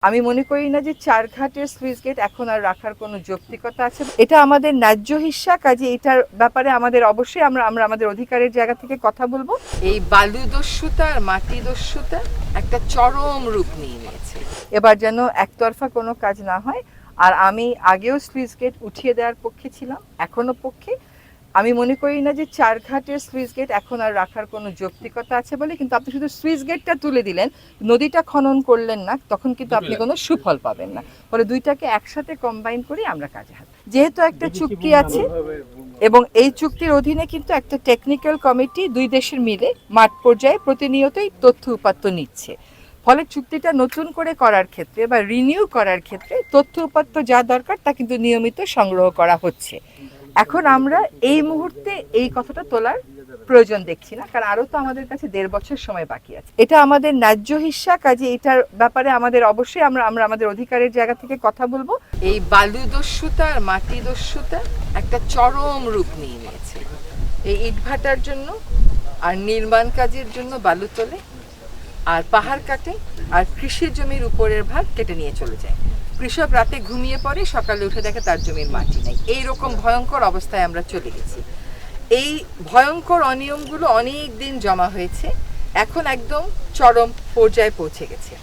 আমি মনে করি না যে চারঘাটের স্লুইস গেট এখন আর রাখার কোনো যৌক্তিকতা আছে। এটা আমাদের ন্যায্য হিস্সা, কাজে এটার ব্যাপারে আমাদের অবশ্যই আমরা আমাদের অধিকারের জায়গা থেকে কথা বলবো। এই বালু দস্যুতা আর মাটি দস্যুতা একটা চরম রূপ নিয়ে নিয়েছে। এবার যেন একতরফা কোনো কাজ না হয়। আর আমি আগেও স্লুইস গেট উঠিয়ে দেওয়ার পক্ষে ছিলাম, এখনো পক্ষে। আমি মনে করি না যে চারঘাটের স্লুইস গেট এখন আর রাখার কোনো যৌক্তিকতা আছে বলে, কিন্তু আপনি শুধু স্লুইস গেটটা তুলে দিলেন, নদীটা খনন করলেন না, তখন কিন্তু আপনি কোনো সুফল পাবেন না। ফলে দুইটাকে একসাথে কম্বাইন করে আমরা কাজে হাত। যেহেতু একটা চুক্তি আছে এবং এই চুক্তির অধীনে কিন্তু একটা টেকনিক্যাল কমিটি দুই দেশের মিলে মাঠ পর্যায়ে প্রতিনিয়তই তথ্য উপাত্ত নিচ্ছে। ফলে চুক্তিটা নতুন করে করার ক্ষেত্রে বা রিনিউ করার ক্ষেত্রে তথ্য উপাত্ত যা দরকার তা কিন্তু নিয়মিত সংগ্রহ করা হচ্ছে। এখন আমরা এই মুহূর্তে এই কথাটা তোলার প্রয়োজন দেখছি না, কারণ আরো তো আমাদের কাছে 1.5 বছর সময় বাকি আছে। এটা আমাদের ন্যায্য হিস্সা, কাজে এটার ব্যাপারে আমাদের অবশ্যই আমরা আমাদের অধিকারের জায়গা থেকে কথা বলবো। এই বালু দস্যুতা আর মাটি দস্যুতা একটা চরম রূপ নিয়ে নিয়েছে। এই ইটভাটার জন্য আর নির্মাণ কাজের জন্য বালু তোলে আর পাহাড় কাটে আর কৃষি জমির উপরের ভাগ কেটে নিয়ে চলে যায়। কৃষক রাতে ঘুমিয়ে পড়ে, সকালে উঠে দেখে তার জমির মাটি নেই। এইরকম ভয়ঙ্কর অবস্থায় আমরা চলে গেছি। এই ভয়ঙ্কর অনিয়মগুলো অনেক দিন জমা হয়েছে, এখন একদম চরম পর্যায়ে পৌঁছে গেছে।